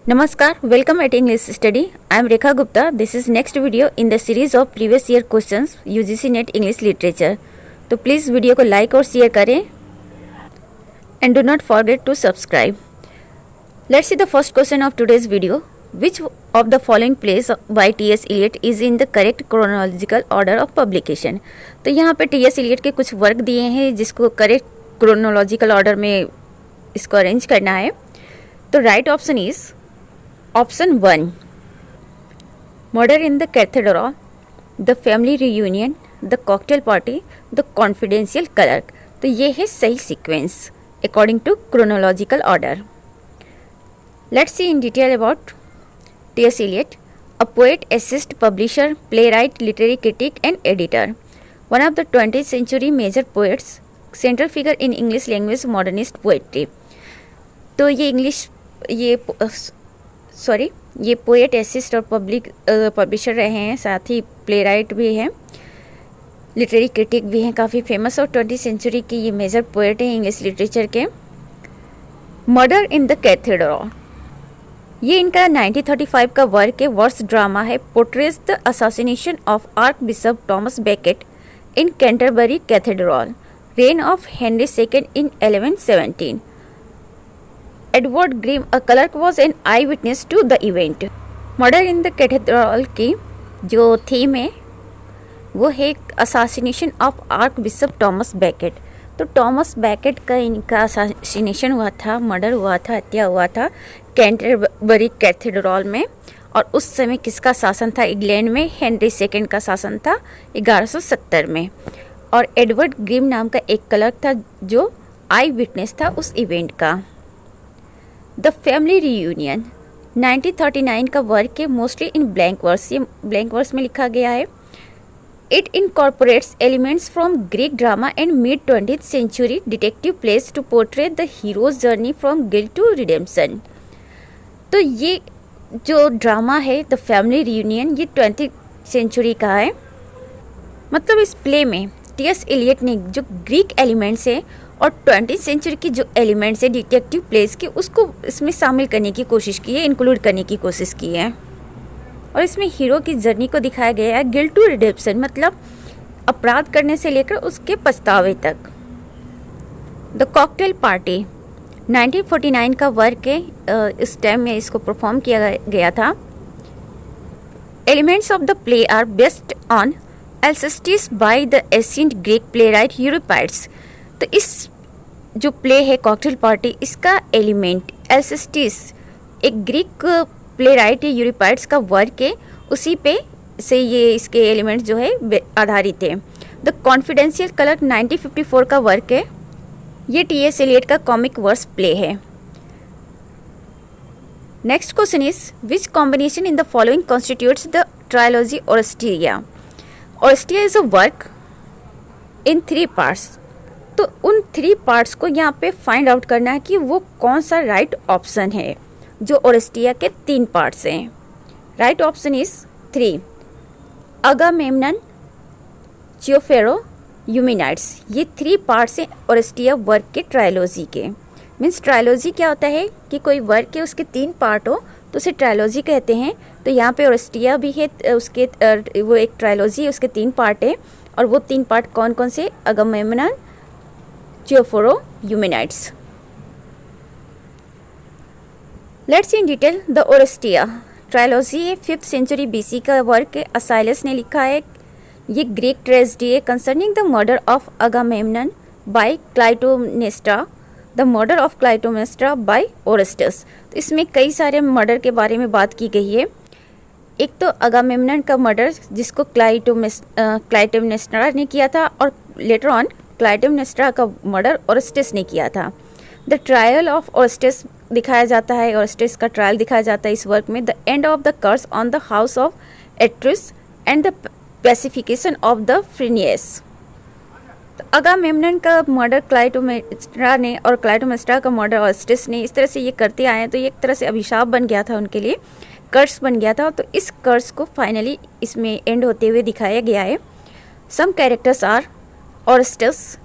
Namaskar, welcome at English Study. I am Rekha Gupta. This is next video in the series of previous year questions UGC NET English Literature. तो please video को like और share करें and do not forget to subscribe. Let's see the first question of today's video. Which of the following plays by T.S. Eliot is in the correct chronological order of publication? तो यहाँ पे T.S. Eliot के कुछ work दिए हैं जिसको correct chronological order में इसको अरेंज करना है. तो right option is option 1 murder in the cathedral, the family reunion, the cocktail party, the confidential clerk. तो ये है सही sequence according to chronological order. Let's see in detail about T.S. Eliot, a poet, essayist, publisher, playwright, literary critic and editor. One of the 20th century major poets, central figure in English language modernist poetry. तो ये poet, assist और publisher रहे हैं, साथ ही play right भी हैं, literary critic भी हैं, काफ़ी फेमस और 20th सेंचुरी की ये मेजर पोएट हैं इंग्लिश लिटरेचर के. मर्डर इन द कैथेड्रल, ये इनका 1935 का वर्क है, वर्स ड्रामा है. Portrays the assassination of archbishop Thomas Becket in Canterbury cathedral, reign of Henry second in 1117. Edward Grim a clerk was an eyewitness to the event. Murder in the cathedral की जो theme है वो है assassination of archbishop Thomas Becket. तो Thomas Beckett का इनका assassination हुआ था, मर्डर हुआ था, हत्या हुआ था कैंटरबरी कैथेड्रल में. और उस समय किसका शासन था इंग्लैंड में? हेनरी सेकेंड का शासन था 1170 में. और एडवर्ड ग्रीम नाम का एक क्लर्क था जो आई विटनेस था उस इवेंट का. द फैमिली रियूनियन 1939 का वर्क है, मोस्टली इन ब्लैंक वर्स. ये ब्लैंक वर्स में लिखा गया है. It incorporates elements from Greek drama and mid-20th century detective plays to portray the hero's journey from guilt to redemption. तो ये जो ड्रामा है द फैमिली रियूनियन, ये 20th सेंचुरी का है. मतलब इस प्ले में टी.एस. एलियट ने जो ग्रीक एलिमेंट्स है और 20th सेंचुरी की जो एलिमेंट्स है डिटेक्टिव प्लेस के, उसको इसमें शामिल करने की कोशिश की है, इंक्लूड करने की कोशिश की है. और इसमें हीरो की जर्नी को दिखाया गया है, गिल्ट टू रिडेम्पशन, मतलब अपराध करने से लेकर उसके पछतावे तक. द कॉकटेल पार्टी 1949 का वर्क है, इस टाइम में इसको परफॉर्म किया गया था. Elements of the play are based on Alcestis by the ancient Greek playwright Euripides. तो इस जो प्ले है कॉकटेल पार्टी, इसका एलिमेंट एल्सेस्टिस एक ग्रीक प्ले राइट है, यूरोपाइड्स का वर्क है, उसी पे से ये इसके एलिमेंट्स जो है आधारित है. द कॉन्फिडेंशियल क्लर्क 1954 का वर्क है, ये टी.एस. एलियट का कॉमिक वर्स प्ले है. Next question is which combination in the following constitutes the trilogy Oresteia. Oresteia is a work in 3 parts. तो उन 3 पार्ट्स को यहाँ पे फाइंड आउट करना है कि वो कौन सा राइट ऑप्शन है जो ओरेस्टिया के 3 पार्ट्स हैं. Right option is 3 अगामेम्नन, Choephori, यूमेनाइड्स. ये 3 पार्ट्स हैं ओरेस्टिया वर्क के ट्रायलॉजी के. मीन्स ट्रायलॉजी क्या होता है कि कोई वर्क के उसके 3 पार्ट हो तो उसे ट्रायलॉजी कहते हैं. तो यहाँ पे ओरेस्टिया भी है, उसके वो एक ट्रायलॉजी है, उसके 3 पार्ट है. और वो 3 पार्ट कौन कौन से? Agamemnon, Choephori, Eumenides. Let's in detail the Oresteia trilogy है, 5th सेंचुरी BC का वर्क है, असाइलस ने लिखा है. ये ग्रीक ट्रेजेडी है concerning the murder of Agamemnon by Clytemnestra, the murder of Clytemnestra by Orestes. तो इसमें कई सारे मर्डर के बारे में बात की गई है. एक तो अगामेम्नन का मर्डर जिसको क्लाइटोमेस्ट्रा ने किया था, और लेटर ऑन क्लाइटोमेस्ट्रा का मर्डर ओरेस्टस ने किया था. द ट्रायल ऑफ ओरेस्टस दिखाया जाता है, ओरेस्टस का ट्रायल दिखाया जाता है इस वर्क में. The end of the curse on the house of Atreus and the pacification of the Furies. Agamemnon का मर्डर क्लाइटोमेस्ट्रा ने और क्लाइटोमेस्ट्रा का मर्डर ओरेस्टस ने इस तरह से ये करते आए हैं. तो ये एक तरह से अभिशाप बन गया था उनके लिए, कर्स बन गया था. तो इस कर्स को फाइनली इसमें एंड होते हुए दिखाया गया है. Some characters are Orestes,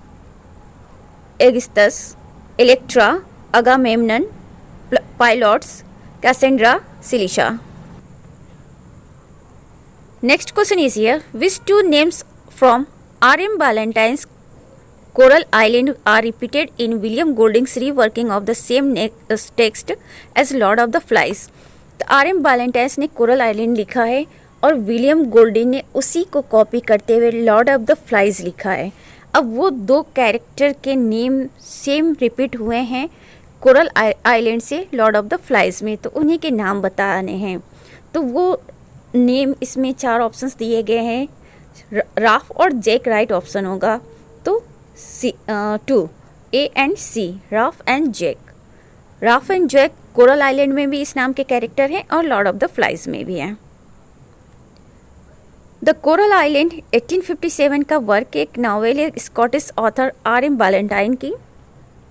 Aegisthus, Electra, Agamemnon, Pylades, Cassandra Silisha. Next question is here. Which two names from R.M. Ballantyne's Coral Island are repeated in William Golding's reworking of the same text as Lord of the Flies? तो R.M. Ballantyne ने coral island लिखा है और William Golding ने उसी को copy करते हुए लॉर्ड ऑफ द फ्लाइज लिखा है। अब वो दो कैरेक्टर के नेम सेम रिपीट हुए हैं कोरल आइलैंड से लॉर्ड ऑफ द फ्लाइज में, तो उन्हीं के नाम बताने हैं। तो वो नेम इसमें 4 ऑप्शंस दिए गए हैं, राफ और जैक राइट ऑप्शन होगा। तो 2 A and C, Ralph and Jack. Ralph and Jack Coral Island में भी इस नाम के कैरेक्टर हैं और लॉर्ड ऑफ द फ्लाइज में भी हैं। द कोरल आइलैंड 1857 का वर्क एक नावल है स्कॉटिश ऑथर R.M. बैलेंटाइन की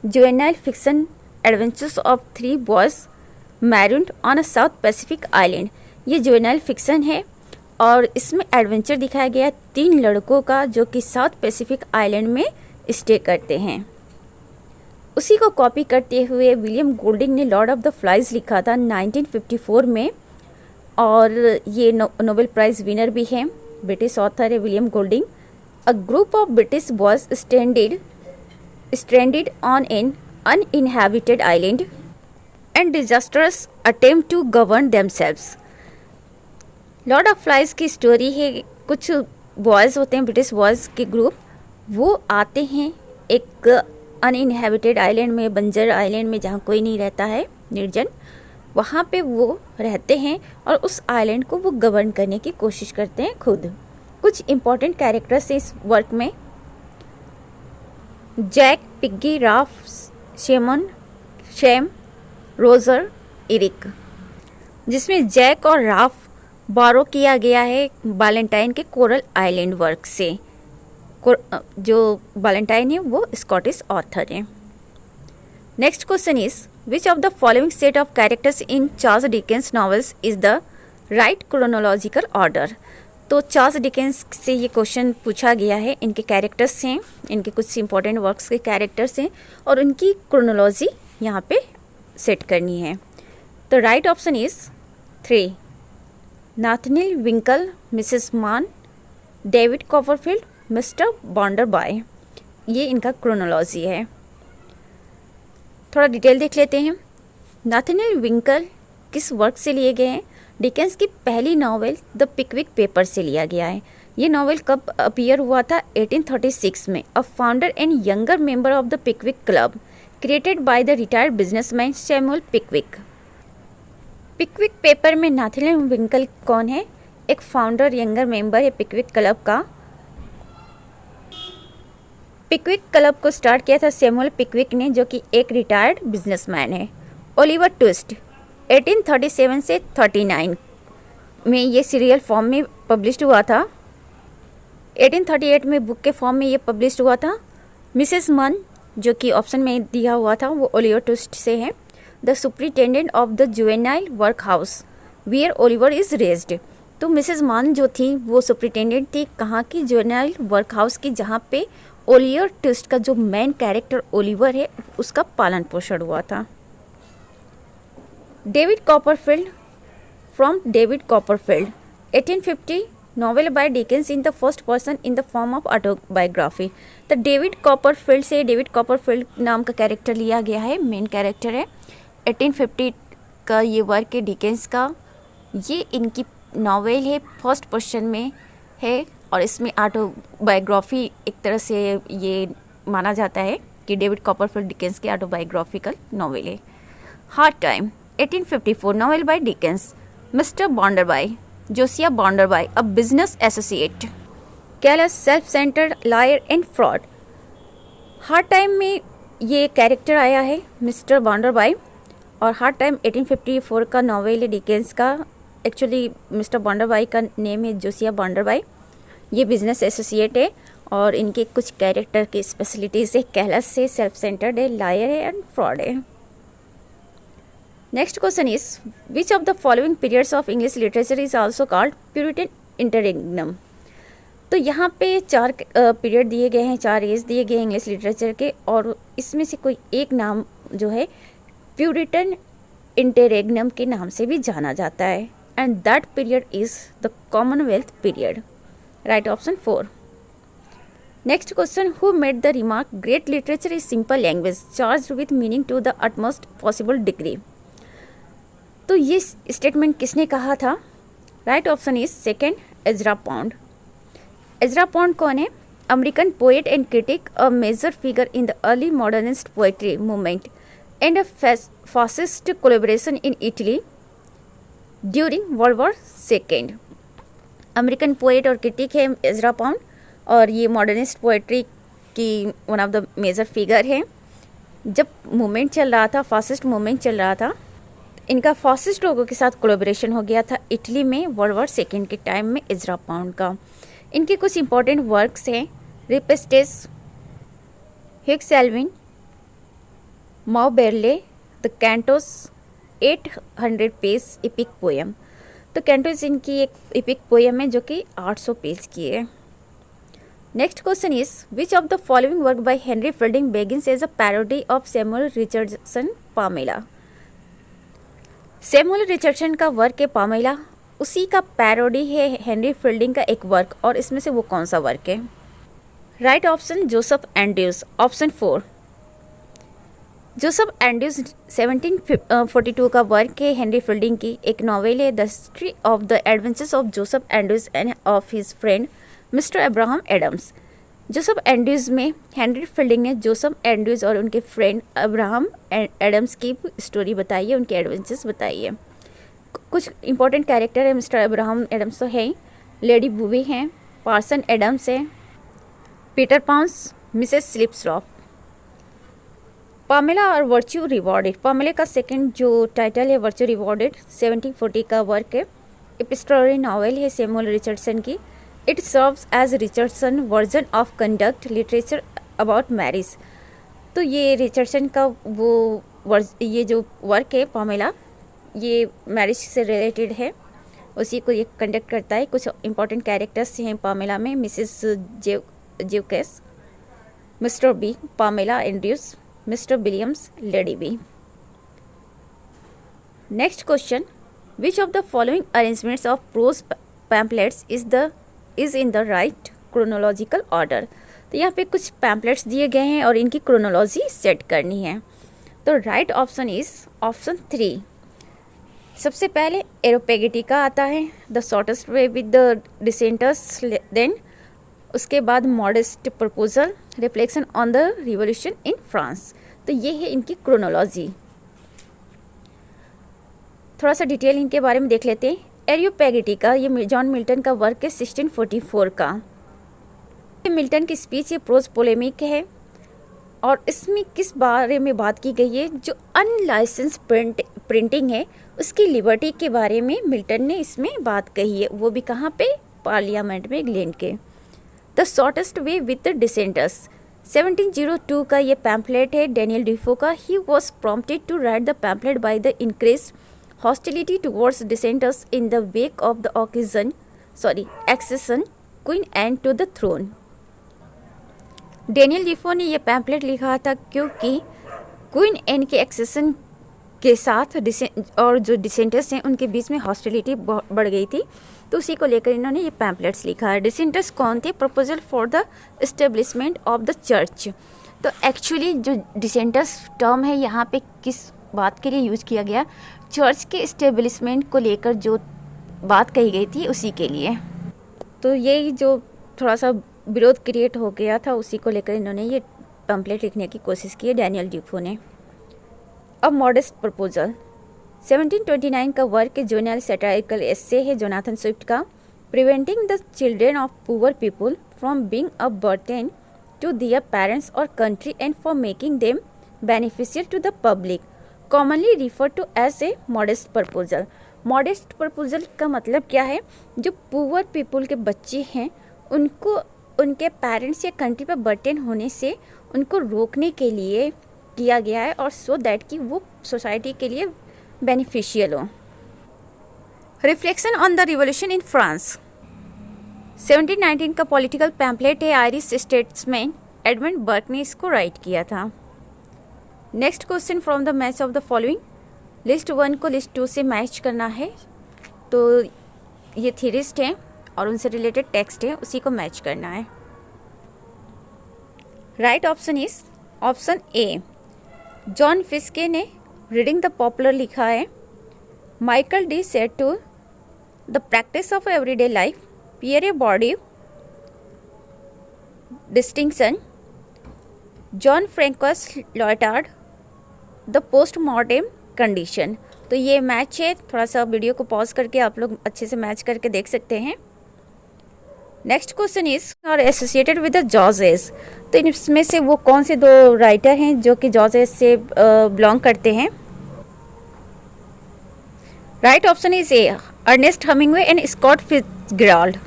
juvenile fiction adventures of 3 boys marooned on a South Pacific island. ये जुवेनाइल फिक्शन है और इसमें एडवेंचर दिखाया गया 3 लड़कों का जो कि साउथ पैसिफिक आइलैंड में स्टे करते हैं। उसी को कॉपी करते हुए विलियम गोल्डिंग ने लॉर्ड ऑफ द फ्लाइज लिखा था 1954 में और ये नोबेल प्राइज विनर भी हैं। ब्रिटिश ऑथर है William Golding. A group of British boys stranded on an uninhabited island and disastrous attempt to govern themselves। Lord of flies की स्टोरी है। कुछ बॉयज़ होते हैं ब्रिटिश बॉयज़ के ग्रुप, वो आते हैं एक अनइनहेबिटेड आइलैंड में, बंजर आइलैंड में जहाँ कोई नहीं रहता है, निर्जन, वहाँ पे वो रहते हैं और उस आइलैंड को वो गवर्न करने की कोशिश करते हैं खुद। कुछ इम्पॉर्टेंट कैरेक्टर्स हैं इस वर्क में, Jack, Piggy, Ralph, Simon, Sam, Roger, Eric, जिसमें जैक और राफ बारो किया गया है बैलेंटाइन के कोरल आइलैंड वर्क से। जो बैलेंटाइन है वो स्कॉटिश ऑथर है। Next question is which of the following set of characters in Charles Dickens novels is the right chronological order. तो चार्ल्स डिकेंस से ये क्वेश्चन पूछा गया है। इनके कैरेक्टर्स हैं, इनके कुछ इंपॉर्टेंट वर्क्स के कैरेक्टर्स हैं और उनकी क्रोनोलॉजी यहाँ पे सेट करनी है। तो राइट ऑप्शन इज 3 नाथनियल विंकल, मिसेस मान, डेविड कॉपरफील्ड, मिस्टर बॉन्डरबाय। ये इनका क्रोनोलॉजी है। थोड़ा डिटेल देख लेते हैं। नाथनियल विंकल किस वर्क से लिए गए हैं? डिकेंस की पहली नॉवेल द पिकविक पेपर से लिया गया है। ये नॉवेल कब अपीयर हुआ था? 1836 में। A founder and younger member of the Pickwick Club created by the retired businessman Samuel Pickwick. Pickwick paper में नाथनियल विंकल कौन है? एक फाउंडर यंगर मेंबर है पिकविक क्लब का। पिकविक क्लब को स्टार्ट किया था सैमुअल पिकविक ने, जो कि एक रिटायर्ड बिजनेसमैन है। ओलिवर ट्विस्ट 1837 से 39 में ये सीरियल फॉर्म में पब्लिश्ड हुआ था। 1838 में बुक के फॉर्म में ये पब्लिश्ड हुआ था। मिसेस मन, जो कि ऑप्शन में दिया हुआ था, वो ओलिवर ट्विस्ट से है। The superintendent of the juvenile work house wear Oliver is raised. तो मिसेस मान जो थी वो सुपरिटेंडेंट थी कहाँ की? जुवेनाइल वर्क हाउस की, जहाँ पे ओलिवर ट्विस्ट का जो मेन कैरेक्टर ओलिवर है उसका पालन पोषण हुआ था। David Copperfield from David Copperfield 1850 novel by Dickens in the first person in the form of autobiography. तो डेविड कॉपरफील्ड से डेविड कॉपरफील्ड नाम का कैरेक्टर लिया गया है, मेन कैरेक्टर है। 1850 का ये वर्क है डिकेंस का। ये इनकी नॉवेल है, फर्स्ट पर्सन में है और इसमें ऑटोबायोग्राफी एक तरह से ये माना जाता है कि डेविड कॉपरफील्ड डिकेंस की ऑटोबायोग्राफिकल नॉवेल है। Hard time 1854 novel by Dickens. Mister Bounderby Josiah Bounderby a business associate. Callous self centred liar and fraud. Hard time में ये कैरेक्टर आया है मिस्टर बॉन्डरबाय और हार्ड टाइम 1854 का नॉवेल है डिकेंस का। एक्चुअली मिस्टर बॉन्डरबाय का नेम है जोसिया बॉन्डरबाय। ये बिजनेस एसोसिएट है और इनके कुछ कैरेक्टर की स्पेशलिटीज है। कैलस से सेल्फ सेंटर्ड है, लायर है एंड फ्रॉड है। Next question is which of the following periods of English literature is also called Puritan interregnum. तो यहाँ पे 4 पीरियड दिए गए हैं, 4 एज दिए गए हैं इंग्लिश लिटरेचर के और इसमें से कोई एक नाम जो है प्यूरिटन इंटररेग्नम के नाम से भी जाना जाता है, and that period is the Commonwealth period. Right option 4। Next question, who made the remark great literature is simple language charge with meaning to the utmost possible degree. तो ये स्टेटमेंट किसने कहा था? Right option is second, Ezra Pound. Ezra Pound कौन है? American poet and critic, a major figure in the early modernist poetry movement and a fascist collaboration in Italy during world war second. American poet और critic है Ezra Pound, और ये modernist poetry की one of the major figure है। जब movement चल रहा था, फासिस्ट मूवमेंट चल रहा था, इनका फासिस्ट लोगों के साथ कोलैबोरेशन हो गया था इटली में वर्ल्ड वॉर सेकेंड के टाइम में एजरा पॉन्ड का। इनके कुछ इंपॉर्टेंट वर्क्स हैं, रिपेस्टेस, हिक्स Selwyn, Mauberley, the Cantos, 800 page epic poem. तो कैंटोस इनकी एक एपिक पोएम है जो कि 800 पेज की है। Next question is which of the following work by Henry Fielding begins as a parody of Samuel Richardson Pamela. Samuel Richardson का work है पामेला, उसी का पैरोडी है हेनरी फील्डिंग का एक वर्क, और इसमें से वो कौन सा वर्क है? Right option Joseph Andrews, option 4। Joseph Andrews 1742 का वर्क है हेनरी फील्डिंग की, एक नॉवेल है the history of the adventures of Joseph Andrews and of his friend Mr Abraham Adams. Joseph Andrews में हेनरी फील्डिंग ने Joseph Andrews और उनके friend Abraham Adams की स्टोरी बताई है, उनके एडवेंचर्स बताई है। कुछ इंपॉर्टेंट कैरेक्टर है मिस्टर अब्राहम एडम्स तो है, लेडी बुवी हैं, पार्सन एडम्स है, Peter Pounce, Mrs Slipslop. Pamela और वर्च्यू रिवॉर्डेड, पामेला का सेकंड जो टाइटल है वर्च्यू रिवॉर्डेड, 1740 का वर्क है, एपिस्टोलरी नॉवेल है सैमुअल रिचर्डसन की। It serves as Richardson version of conduct literature about marriage. तो ये रिचर्डसन का ये जो वर्क है पामेला, ये मैरिज से रिलेटेड है, उसी को ये कंडक्ट करता है। कुछ इंपॉर्टेंट कैरेक्टर्स हैं पामेला में, Mrs Jewkes, mister B, Pamela Andrews, mister Williams, Lady B. Next question, which of the following arrangements of prose pamphlets is in the right chronological order. तो यहाँ पे कुछ पैम्पलेट्स दिए गए हैं और इनकी क्रोनोलॉजी सेट करनी है। तो राइट ऑप्शन इज ऑप्शन 3। सबसे पहले एरोपेगेटिका आता है, the shortest way with the dissenters, then उसके बाद modest proposal, reflection on the revolution in France. तो ये है इनकी क्रोनोलॉजी। थोड़ा सा डिटेल इनके बारे में देख लेते हैं। एरोपेगेटिका ये जॉन मिल्टन का वर्क है 1644 का। मिल्टन की स्पीच ये प्रोज पोलेमिक है, और इसमें किस बारे में बात की गई है? जो अनलाइसेंस प्रिंटिंग है उसकी लिबर्टी के बारे में मिल्टन ने इसमें बात कही है, वो भी कहाँ पे? पार्लियामेंट में, इंग्लैंड के। The shortest way with the dissenters, 1702 का ये पैम्पलेट है डैनियल डिफो का। He was prompted to write the pamphlet by the increase hostility towards dissenters in the wake of the accession queen and to the throne. Daniel Defoe ने यह pamphlet लिखा था क्योंकि queen N के accession के साथ और जो डिसेंटर्स हैं उनके बीच में हॉस्टिलिटी बढ़ गई थी, तो उसी को लेकर इन्होंने ये पैम्पलेट्स लिखा है। डिसेंटर्स कौन थे? Proposal for the establishment of the church. तो एक्चुअली जो डिसेंटर्स टर्म है यहाँ पे किस बात के लिए यूज किया गया? चर्च के एस्टेब्लिशमेंट को लेकर जो बात कही गई थी उसी के लिए। तो यही जो थोड़ा सा विरोध क्रिएट हो गया था उसी को लेकर इन्होंने ये पैम्पलेट लिखने की कोशिश की है डैनियल डिफो ने। अब मॉडेस्ट प्रपोजल 1729 का वर्क जोनल सैटारिकल एस्से है जोनाथन स्विफ्ट का। Preventing the children of poor people from being a burden to their parents और country and for making them beneficial to the public, commonly refer to as a modest proposal. Modest proposal का मतलब क्या है? जो poor people के बच्चे हैं उनको उनके पेरेंट्स या कंट्री पर बर्डन होने से उनको रोकने के लिए किया गया है, और सो दैट कि वो सोसाइटी के लिए बेनिफिशियल हो। Reflection on the revolution in France 1719 का पॉलिटिकल पैम्पलेट है, आयरिश स्टेट्समैन एडमंड बर्क ने इसको राइट किया था। Next question, from the match of the following list 1 को लिस्ट 2 से मैच करना है, तो ये थीरिस्ट हैं और उनसे रिलेटेड टेक्स्ट है, उसी को मैच करना है। Right option is option A. John Fiske ने रीडिंग द पॉपुलर लिखा है। Michel de Certeau the practice of everyday life Pierre Bourdieu distinction. Jean Francois Lyotard the postmodern condition. तो ये मैच है, थोड़ा सा वीडियो को pause करके आप लोग अच्छे से मैच करके देख सकते हैं। नेक्स्ट क्वेश्चन इज और एसोसिएटेड विद द जॉर्जेस। तो इसमें से वो कौन से 2 राइटर हैं जो कि जॉर्जेस से बिलोंग करते हैं? Right option is A Ernest Hemingway and Scott Fitzgerald.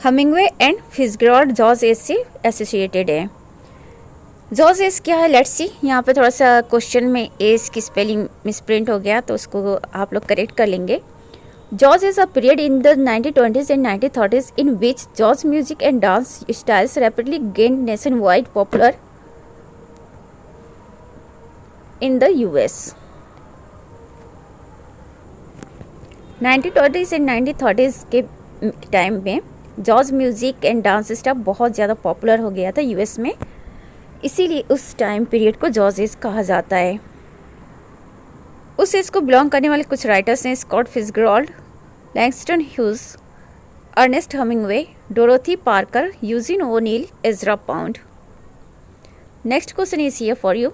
Hemingway and Fitzgerald जॉर्जेस से एसोसिएटेड है। जॉर्जेस क्या है, लेट्स सी। यहाँ पे थोड़ा सा क्वेश्चन में एज की स्पेलिंग मिसप्रिंट हो गया, तो उसको आप लोग करेक्ट कर लेंगे। Jazz is a period in the 1920s and 1930s in which jazz music and dance styles rapidly gained nationwide popular in the US. 1920s and 1930s के टाइम में jaws music and dance style बहुत ज़्यादा popular हो गया था US में, इसीलिए उस टाइम पीरियड को जॉज एज कहा जाता है। उस एज को बिलोंग करने वाले कुछ राइटर्स हैं Scott Fitzgerald, Langston Hughes, Ernest Hemingway, Dorothy Parker, Eugene O'Neill, Ezra Pound. Next question is here for you.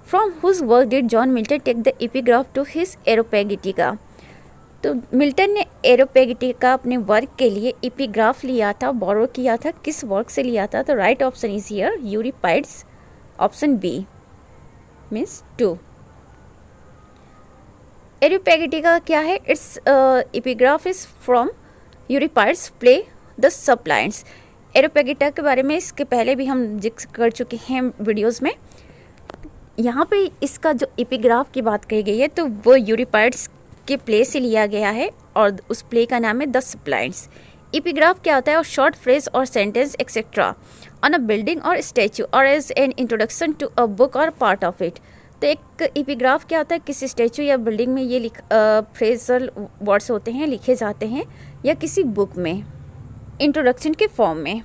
From whose work did John Milton take the epigraph to his Areopagitica. तो Milton ने एरोपेगिटिका अपने work के लिए epigraph लिया था, बोरो किया था, किस वर्क से लिया था? तो right option is here Euripides, option B means 2। Areopagitica क्या है? It's epigraph is from Euripides play the Suppliants. Areopagitica के बारे में इसके पहले भी हम जिक्र कर चुके हैं वीडियोस में। यहाँ पे इसका जो एपिग्राफ की बात कही गई है तो वो यूरिपाइड्स के प्ले से लिया गया है और उस प्ले का नाम है द सबलाइन्स। एपिग्राफ क्या होता है? और शॉर्ट फ्रेज और sentence et cetera on a building और स्टैचू और as an introduction to a book और पार्ट ऑफ इट। तो एक एपिग्राफ क्या होता है? किसी स्टैचू या बिल्डिंग में ये फ्रेजल वर्ड्स होते हैं, लिखे जाते हैं, या किसी बुक में इंट्रोडक्शन के फॉर्म में।